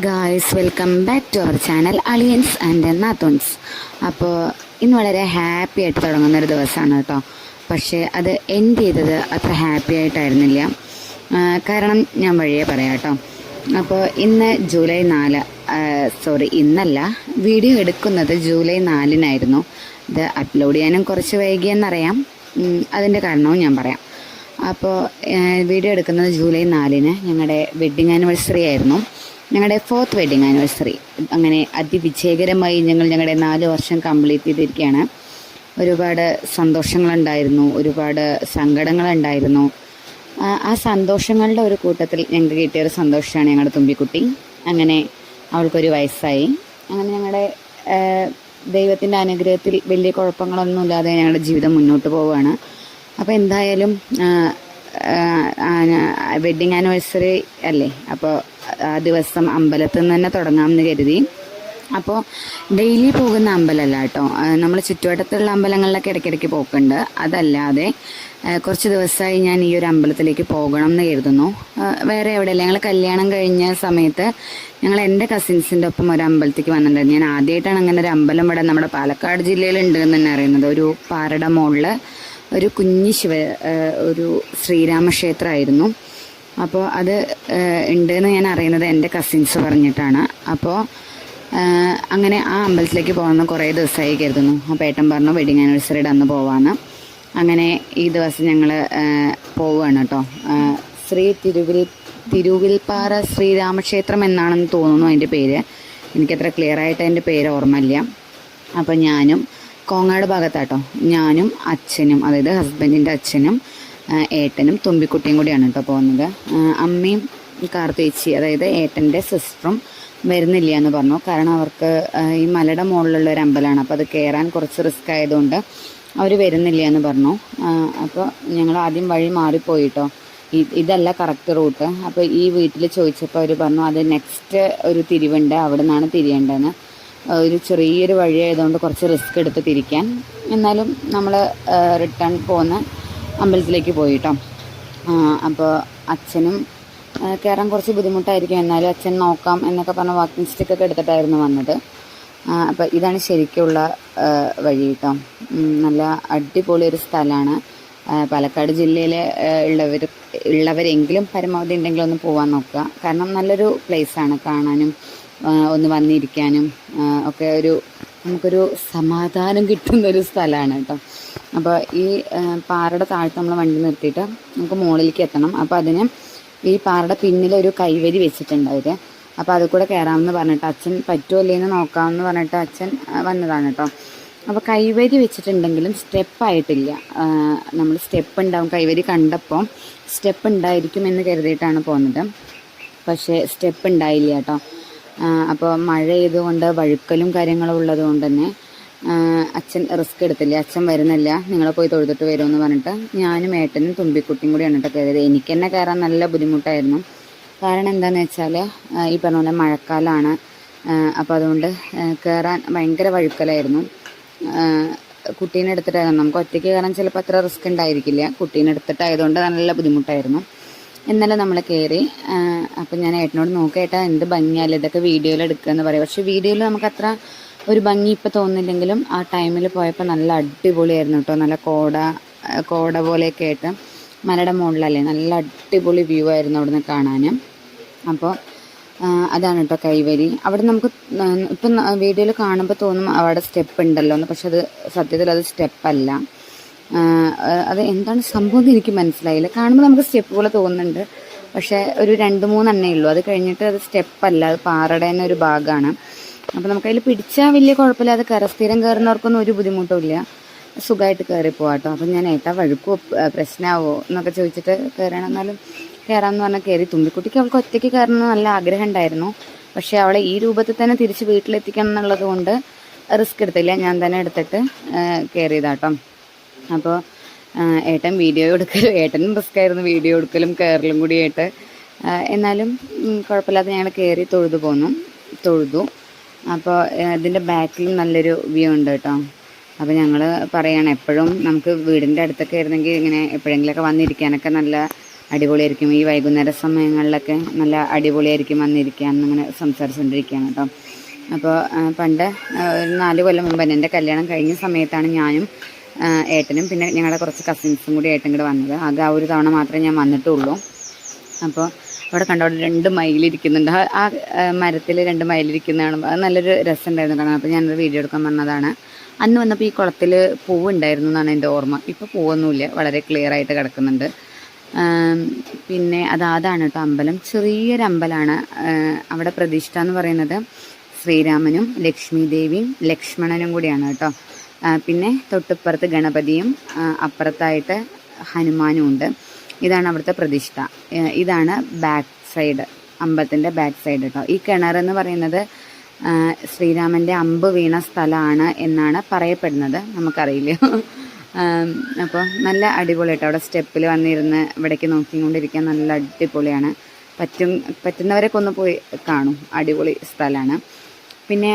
Guys, welcome back to our channel അളിയൻസ് and നാത്തോൺസ്. അപ്പോൾ ഇന്ന് വളരെ ഹാപ്പി ആയിട്ട് തുടങ്ങുന്നൊരു ദിവസമാണ് കേട്ടോ. പക്ഷേ അത് എൻഡ് ചെയ്തത് അത്ര ഹാപ്പി ആയിട്ടായിരുന്നില്ല. കാരണം ഞാൻ വഴിയേ പറയാം കേട്ടോ. അപ്പോൾ ഇന്ന് ജൂലൈ 4, ഇന്നല്ല, വീഡിയോ എടുക്കുന്നത് ജൂലൈ 4-നായിരുന്നു. ഇത് അപ്ലോഡ് ചെയ്യാനും കുറച്ച് വൈകിയെന്നറിയാം. അതിൻ്റെ കാരണവും ഞാൻ പറയാം. അപ്പോൾ വീഡിയോ എടുക്കുന്നത് ജൂലൈ 4-ന് ഞങ്ങളുടെ വെഡ്ഡിങ് ആനിവേഴ്സറി ആയിരുന്നു. ഞങ്ങളുടെ 4th വെഡ്ഡിങ് ആനിവേഴ്സറി. അങ്ങനെ അതിവിജയകരമായി ഞങ്ങളുടെ 4 വർഷം കംപ്ലീറ്റ് ചെയ്തിരിക്കുകയാണ്. ഒരുപാട് സന്തോഷങ്ങളുണ്ടായിരുന്നു, ഒരുപാട് സങ്കടങ്ങളുണ്ടായിരുന്നു. ആ സന്തോഷങ്ങളുടെ ഒരു കൂട്ടത്തിൽ ഞങ്ങൾക്ക് കിട്ടിയൊരു സന്തോഷമാണ് ഞങ്ങളുടെ തുമ്പിക്കുട്ടി. അങ്ങനെ അവൾക്കൊരു വയസ്സായി. അങ്ങനെ ഞങ്ങളുടെ ദൈവത്തിൻ്റെ അനുഗ്രഹത്തിൽ വലിയ കുഴപ്പങ്ങളൊന്നുമില്ലാതെ ഞങ്ങളുടെ ജീവിതം മുന്നോട്ട് പോവുകയാണ്. അപ്പോൾ എന്തായാലും വെഡ്ഡിങ് ആനിവേഴ്സറി അല്ലേ, അപ്പോൾ ആ ദിവസം അമ്പലത്തിൽ നിന്ന് തന്നെ തുടങ്ങാമെന്ന് കരുതി. അപ്പോൾ ഡെയിലി പോകുന്ന അമ്പലമല്ല കേട്ടോ, നമ്മൾ ചുറ്റുവട്ടത്തുള്ള അമ്പലങ്ങളിലൊക്കെ ഇടയ്ക്കിടയ്ക്ക് പോക്കുണ്ട്. അതല്ലാതെ കുറച്ച് ദിവസമായി ഞാൻ ഈ ഒരു അമ്പലത്തിലേക്ക് പോകണം എന്ന് കരുതുന്നു. വേറെ എവിടെയല്ല, ഞങ്ങൾ കല്യാണം കഴിഞ്ഞ സമയത്ത് ഞങ്ങൾ എൻ്റെ കസിൻസിൻ്റെ ഒപ്പം ഒരു അമ്പലത്തേക്ക് വന്നിട്ടുണ്ടായിരുന്നു. ഞാൻ ആദ്യമായിട്ടാണ് അങ്ങനെ ഒരു അമ്പലം ഇവിടെ നമ്മുടെ പാലക്കാട് ജില്ലയിലുണ്ട് എന്ന് തന്നെ അറിയുന്നത്. ഒരു പാറയുടെ മുകളിൽ ഒരു കുഞ്ഞി ഒരു ശ്രീരാമക്ഷേത്രമായിരുന്നു. അപ്പോൾ അത് ഉണ്ടെന്ന് ഞാൻ അറിയുന്നത് എൻ്റെ കസിൻസ് പറഞ്ഞിട്ടാണ്. അപ്പോൾ അങ്ങനെ ആ അമ്പലത്തിലേക്ക് പോകുന്ന കുറേ ദിവസമായി കരുതുന്നു. അപ്പോൾ ഏട്ടൻ പറഞ്ഞു വെഡിങ് ആനിവേഴ്സറിയുടെ അന്ന് പോവാന്ന്. അങ്ങനെ ഈ ദിവസം ഞങ്ങൾ പോവുകയാണ് കേട്ടോ. തിരുവിൽപ്പാറ ശ്രീരാമക്ഷേത്രം എന്നാണെന്ന് തോന്നുന്നു അതിൻ്റെ പേര്. എനിക്കത്ര ക്ലിയർ ആയിട്ട് അതിൻ്റെ പേര് ഓർമ്മയില്ല. അപ്പോൾ ഞാനും കോങ്ങാട് ഭാഗത്താട്ടോ, ഞാനും അച്ഛനും, അതായത് ഹസ്ബൻഡിൻ്റെ അച്ഛനും ഏട്ടനും തുമ്പിക്കുട്ടിയും കൂടിയാണ് കേട്ടോ പോകുന്നത്. അമ്മയും കാർത്തേച്ചി, അതായത് ഏട്ടൻ്റെ സിസ്റ്ററും വരുന്നില്ല എന്ന് പറഞ്ഞു. കാരണം അവർക്ക് ഈ മലയുടെ മുകളിലുള്ള ഒരു അമ്പലമാണ്, അപ്പോൾ അത് കയറാൻ കുറച്ച് റിസ്ക് ആയതുകൊണ്ട് അവർ വരുന്നില്ല എന്ന് പറഞ്ഞു. അപ്പോൾ ഞങ്ങൾ ആദ്യം വഴി മാറിപ്പോയിട്ടോ. ഇതല്ല കറക്റ്റ് റൂട്ട്. അപ്പോൾ ഈ വീട്ടിൽ ചോദിച്ചപ്പോൾ അവർ പറഞ്ഞു അത് നെക്സ്റ്റ് ഒരു തിരിവുണ്ട്, അവിടെ നിന്നാണ് തിരിയേണ്ടതെന്ന്. ഒരു ചെറിയൊരു വഴി ആയതുകൊണ്ട് കുറച്ച് റിസ്ക് എടുത്ത് തിരിക്കാൻ. എന്നാലും നമ്മൾ റിട്ടേൺ പോകുന്ന അമ്പലത്തിലേക്ക് പോയിട്ടോ. അപ്പോൾ അച്ഛനും കയറാൻ കുറച്ച് ബുദ്ധിമുട്ടായിരിക്കും, എന്നാലും അച്ഛൻ നോക്കാം എന്നൊക്കെ പറഞ്ഞ് വാക്കിംഗ് സ്റ്റിക്കൊക്കെ എടുത്തിട്ടായിരുന്നു വന്നത്. അപ്പോൾ ഇതാണ് ശരിക്കുള്ള വഴി കേട്ടോ. നല്ല അടിപൊളി ഒരു സ്ഥലമാണ്. പാലക്കാട് ജില്ലയിൽ ഉള്ളവരെങ്കിലും പരമാവധി ഉണ്ടെങ്കിലും ഒന്ന് പോകാൻ നോക്കുക. കാരണം നല്ലൊരു പ്ലേസാണ്, കാണാനും ഒന്ന് വന്നിരിക്കാനും ഒക്കെ നമുക്കൊരു സമാധാനം കിട്ടുന്നൊരു സ്ഥലമാണ് കേട്ടോ. അപ്പോൾ ഈ പാറയുടെ താഴത്ത് നമ്മൾ വണ്ടി നിർത്തിയിട്ട് നമുക്ക് മുകളിലേക്ക് എത്തണം. അപ്പോൾ അതിന് ഈ പാറയുടെ പിന്നിലൊരു കൈവരി വെച്ചിട്ടുണ്ട് അവർ. അപ്പോൾ അത് കൂടെ കയറാമെന്ന് പറഞ്ഞിട്ട് അച്ഛൻ പറ്റുമോ ഇല്ലേന്ന് നോക്കാമെന്ന് പറഞ്ഞിട്ട് അച്ഛൻ വന്നതാണ് കേട്ടോ. അപ്പോൾ കൈവരി വെച്ചിട്ടുണ്ടെങ്കിലും സ്റ്റെപ്പായിട്ടില്ല. നമ്മൾ സ്റ്റെപ്പ് ഉണ്ടാവും, കൈവരി കണ്ടപ്പോൾ സ്റ്റെപ്പ് ഉണ്ടായിരിക്കും എന്ന് കരുതിയിട്ടാണ് പോകുന്നത്. പക്ഷേ സ്റ്റെപ്പ് ഉണ്ടായില്ല കേട്ടോ. അപ്പോൾ മഴ ചെയ്തുകൊണ്ട് വഴുക്കലും കാര്യങ്ങളും ഉള്ളത് കൊണ്ട് തന്നെ അച്ഛൻ റിസ്ക് എടുത്തില്ല. അച്ഛൻ വരുന്നില്ല, നിങ്ങൾ പോയി തൊഴുതിട്ട് വരുമെന്ന് പറഞ്ഞിട്ട് ഞാനും ഏട്ടനും തുമ്പിക്കുട്ടിയും കൂടിയാണ് കേട്ടോ കയറിയത്. എനിക്ക് തന്നെ കയറാൻ നല്ല ബുദ്ധിമുട്ടായിരുന്നു. കാരണം എന്താണെന്ന് വെച്ചാൽ ഈ പറഞ്ഞ പോലെ മഴക്കാലമാണ്. അപ്പോൾ അതുകൊണ്ട് കയറാൻ ഭയങ്കര വഴുക്കലായിരുന്നു. കുട്ടീനെ എടുത്തിട്ടായിരുന്നു, നമുക്ക് ഒറ്റയ്ക്ക് കയറാൻ ചിലപ്പോൾ അത്ര റിസ്ക് ഉണ്ടായിരിക്കില്ല. കുട്ടീനെ എടുത്തിട്ടായതുകൊണ്ട് നല്ല ബുദ്ധിമുട്ടായിരുന്നു. എന്നാലും നമ്മൾ കയറി. അപ്പം ഞാൻ ഏട്ടനോട് നോക്കേട്ടാ എന്ത് ഭംഗിയല്ലേ ഇതൊക്കെ വീഡിയോയിൽ എടുക്കുക എന്ന് പറയും. പക്ഷേ വീഡിയോയിൽ നമുക്കത്ര ഒരു ഭംഗി ഇപ്പം തോന്നുന്നില്ലെങ്കിലും ആ ടൈമിൽ പോയപ്പോൾ നല്ല അടിപൊളിയായിരുന്നു കേട്ടോ. നല്ല കോട പോലെയൊക്കെ ആയിട്ട് മലയുടെ മുകളിലല്ലേ, നല്ല അടിപൊളി വ്യൂ ആയിരുന്നു അവിടെ നിന്ന് കാണാൻ. അപ്പോൾ അതാണ് കേട്ടോ കൈവരി. അവിടെ നമുക്ക് ഇപ്പം വീഡിയോയിൽ കാണുമ്പോൾ തോന്നും അവിടെ സ്റ്റെപ്പ് ഉണ്ടല്ലോ എന്ന്. പക്ഷെ അത് സത്യത്തിൽ അത് സ്റ്റെപ്പല്ല. അത് എന്താണ് സംഭവം എന്ന് എനിക്ക് മനസ്സിലായില്ല. കാണുമ്പോൾ നമുക്ക് സ്റ്റെപ്പ് പോലെ തോന്നുന്നുണ്ട്, പക്ഷേ ഒരു 2-3 എണ്ണേ ഉള്ളൂ. അത് കഴിഞ്ഞിട്ട് അത് സ്റ്റെപ്പല്ല, അത് പാറയുടെ തന്നെ ഒരു ഭാഗമാണ്. അപ്പോൾ നമുക്കതിൽ പിടിച്ചാൽ വലിയ കുഴപ്പമില്ല. അത് സ്ഥിരം കയറുന്നവർക്കൊന്നും ഒരു ബുദ്ധിമുട്ടും ഇല്ല, സുഖമായിട്ട് കയറി പോകാട്ടോ. അപ്പം ഞാൻ ഏട്ടാ വഴുക്കോ പ്രശ്നമാവോ എന്നൊക്കെ ചോദിച്ചിട്ട് കയറണം. എന്നാലും കയറാമെന്ന് പറഞ്ഞാൽ കയറി. തുമ്പിക്കുട്ടിക്ക് അവൾക്ക് ഒറ്റയ്ക്ക് കയറണമെന്ന് നല്ല ആഗ്രഹം ഉണ്ടായിരുന്നു. പക്ഷേ അവളെ ഈ രൂപത്തിൽ തന്നെ തിരിച്ച് വീട്ടിലെത്തിക്കണം എന്നുള്ളത് കൊണ്ട് റിസ്ക് എടുത്തില്ല, ഞാൻ തന്നെ എടുത്തിട്ട് കയറിയതാട്ടോ. അപ്പോൾ ഏട്ടൻ വീഡിയോ എടുക്കലും, ഏട്ടനും റിസ്ക്കായിരുന്നു വീഡിയോ എടുക്കലും കയറലും കൂടിയായിട്ട്. എന്നാലും കുഴപ്പമില്ലാതെ ഞങ്ങൾ കയറി തൊഴുതു. അപ്പോൾ ഇതിൻ്റെ ബാക്കിൽ നല്ലൊരു വ്യൂ ഉണ്ട് കേട്ടോ. അപ്പോൾ ഞങ്ങൾ പറയുകയാണ്, എപ്പോഴും നമുക്ക് വീടിൻ്റെ അടുത്തൊക്കെ ആയിരുന്നെങ്കിൽ ഇങ്ങനെ എപ്പോഴെങ്കിലുമൊക്കെ വന്നിരിക്കാനൊക്കെ നല്ല അടിപൊളിയായിരിക്കും. ഈ വൈകുന്നേര സമയങ്ങളിലൊക്കെ നല്ല അടിപൊളിയായിരിക്കും വന്നിരിക്കാൻ എന്നിങ്ങനെ സംസാരിച്ചുകൊണ്ടിരിക്കുകയാണ് കേട്ടോ. അപ്പോൾ പണ്ട് ഒരു 4 കൊല്ലം മുമ്പ് എൻ്റെ കല്യാണം കഴിഞ്ഞ സമയത്താണ് ഞാനും ഏട്ടനും പിന്നെ ഞങ്ങളുടെ കുറച്ച് കസിൻസും കൂടി ഏട്ടൻ കൂടെ വന്നത്. ആകെ ആ ഒരു തവണ മാത്രമേ ഞാൻ വന്നിട്ടുള്ളൂ. അപ്പോൾ അവിടെ കണ്ടോ 2 മയിലിരിക്കുന്നുണ്ട്. ആ മരത്തിൽ 2 മയിലിരിക്കുന്നതാണ്. അത് നല്ലൊരു രസമുണ്ടായിരുന്നു കാണാൻ. അപ്പോൾ ഞാനൊരു വീഡിയോ എടുക്കാൻ വന്നതാണ്. അന്ന് വന്നപ്പോൾ ഈ കുളത്തിൽ പൂവുണ്ടായിരുന്നു എന്നാണ് എൻ്റെ ഓർമ്മ. ഇപ്പോൾ പൂവൊന്നുമില്ല, വളരെ ക്ലിയർ ആയിട്ട് കിടക്കുന്നുണ്ട്. പിന്നെ അതാണ് കേട്ടോ അമ്പലം. ചെറിയൊരു അമ്പലമാണ്. അവിടെ പ്രതിഷ്ഠ എന്ന് പറയുന്നത് ശ്രീരാമനും ലക്ഷ്മി ദേവിയും ലക്ഷ്മണനും കൂടിയാണ് കേട്ടോ. പിന്നെ തൊട്ടിപ്പുറത്ത് ഗണപതിയും അപ്പുറത്തായിട്ട് ഹനുമാനും ഉണ്ട്. ഇതാണ് അവിടുത്തെ പ്രതിഷ്ഠ. ഇതാണ് ബാക്ക് സൈഡ്, അമ്പലത്തിൻ്റെ ബാക്ക് സൈഡ് കേട്ടോ. ഈ കിണറെന്ന് പറയുന്നത് ശ്രീരാമൻ്റെ അമ്പ് വീണ സ്ഥലമാണ് എന്നാണ് പറയപ്പെടുന്നത്, നമുക്കറിയില്ല. അപ്പോൾ നല്ല അടിപൊളിയായിട്ട് അവിടെ സ്റ്റെപ്പിൽ വന്നിരുന്ന് ഇവിടേക്ക് നോക്കിക്കൊണ്ടിരിക്കാൻ നല്ല അടിപൊളിയാണ്. പറ്റുന്നവരൊക്കെ ഒന്ന് പോയി കാണും, അടിപൊളി സ്ഥലമാണ്. പിന്നെ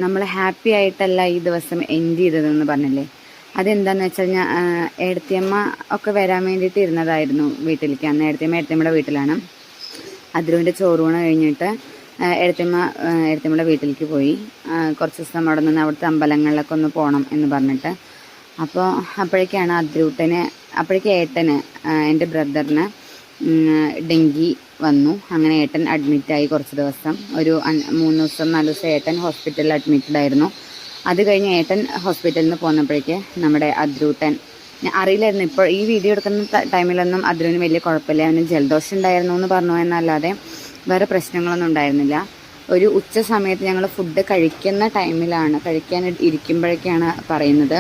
നമ്മൾ ഹാപ്പി ആയിട്ടല്ല ഈ ദിവസം എൻഡ് ചെയ്തതെന്ന് പറഞ്ഞില്ലേ, അതെന്താണെന്ന് വെച്ച് കഴിഞ്ഞാൽ ഏടത്തിയമ്മ ഒക്കെ വരാൻ വേണ്ടിയിട്ട് ഇരുന്നതായിരുന്നു വീട്ടിലേക്ക്. അന്ന് ഏടത്തിയമ്മയുടെ വീട്ടിലാണ്. അതിരൂൻ്റെ ചോറൂണ് കഴിഞ്ഞിട്ട് ഏടത്തിയമ്മയുടെ വീട്ടിലേക്ക് പോയി. കുറച്ച് ദിവസം അവിടെ നിന്ന് അവിടുത്തെ അമ്പലങ്ങളിലൊക്കെ ഒന്ന് പോകണം എന്ന് പറഞ്ഞിട്ട്. അപ്പോഴേക്കും ഏട്ടന് എൻ്റെ ബ്രദറിന് ഡെങ്കി വന്നു. അങ്ങനെ ഏട്ടൻ അഡ്മിറ്റായി കുറച്ച് ദിവസം. ഒരു 3 ദിവസം 4 ദിവസം ഏട്ടൻ ഹോസ്പിറ്റലിൽ അഡ്മിറ്റഡ് ആയിരുന്നു. അത് കഴിഞ്ഞ് ഏട്ടൻ ഹോസ്പിറ്റലിൽ നിന്ന് പോന്നപ്പോഴേക്ക് നമ്മുടെ അദ്രൂട്ടൻ, ഞാൻ അറിയില്ലായിരുന്നു, ഇപ്പോൾ ഈ വീഡിയോ എടുക്കുന്ന ടൈമിലൊന്നും അദ്രുവിന് വലിയ കുഴപ്പമില്ല. അവന് ജലദോഷം ഉണ്ടായിരുന്നു എന്ന് പറഞ്ഞു എന്നല്ലാതെ വേറെ പ്രശ്നങ്ങളൊന്നും ഉണ്ടായിരുന്നില്ല. ഒരു ഉച്ച സമയത്ത് ഞങ്ങൾ ഫുഡ് കഴിക്കുന്ന ടൈമിലാണ്, കഴിക്കാൻ ഇരിക്കുമ്പോഴേക്കാണ് പറയുന്നത്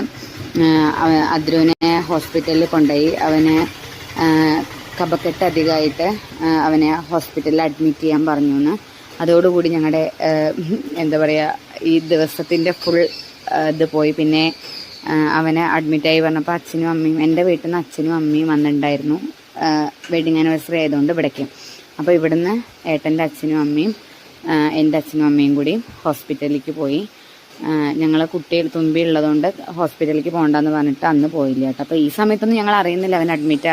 അദ്രുവിനെ ഹോസ്പിറ്റലിൽ കൊണ്ടുപോയി. അവന് കഫക്കെട്ട് അധികമായിട്ട് അവനെ ഹോസ്പിറ്റലിൽ അഡ്മിറ്റ് ചെയ്യാൻ പറഞ്ഞു എന്ന്. അതോടുകൂടി ഞങ്ങളുടെ എന്താ പറയുക, ഈ ദിവസത്തിൻ്റെ ഫുൾ ഇത് പോയി. പിന്നെ അവനെ അഡ്മിറ്റായി പറഞ്ഞപ്പോൾ അച്ഛനും അമ്മയും, എൻ്റെ വീട്ടിൽ നിന്ന് അച്ഛനും അമ്മയും വന്നിട്ടുണ്ടായിരുന്നു വെഡിങ് ആനിവേഴ്സറി ആയതുകൊണ്ട് ഇവിടേക്ക്. അപ്പോൾ ഇവിടുന്ന് ഏട്ടൻ്റെ അച്ഛനും അമ്മയും എൻ്റെ അച്ഛനും അമ്മയും കൂടി ഹോസ്പിറ്റലിലേക്ക് പോയി. ഞങ്ങൾ കുട്ടികൾ തുമ്പി ഉള്ളതുകൊണ്ട് ഹോസ്പിറ്റലിലേക്ക് പോകണ്ടെന്ന് പറഞ്ഞിട്ട് അന്ന് പോയില്ല കേട്ടോ. അപ്പോൾ ഈ സമയത്തൊന്നും ഞങ്ങൾ അറിയുന്നില്ല അവൻ അഡ്മിറ്റ്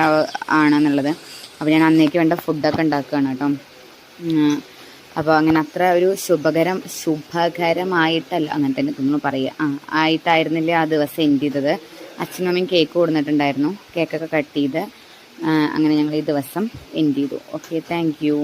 ആണെന്നുള്ളത്. അപ്പോൾ ഞാൻ അന്നേക്ക് വേണ്ട ഫുഡൊക്കെ ഉണ്ടാക്കുകയാണ് കേട്ടോ. അപ്പോൾ അങ്ങനെ അത്ര ഒരു ശുഭകരമായിട്ടല്ല, അങ്ങനെ തന്നെ നമ്മൾ പറയുക ആയിട്ടായിരുന്നില്ല ആ ദിവസം എൻഡ് ചെയ്തത്. അച്ഛനും അമ്മയും കേക്ക് കൊടുത്തിട്ടുണ്ടായിരുന്നു. കേക്കൊക്കെ കട്ട് ചെയ്ത് അങ്ങനെ ഞങ്ങൾ ഈ ദിവസം എൻഡ് ചെയ്തു. Okay, thank you.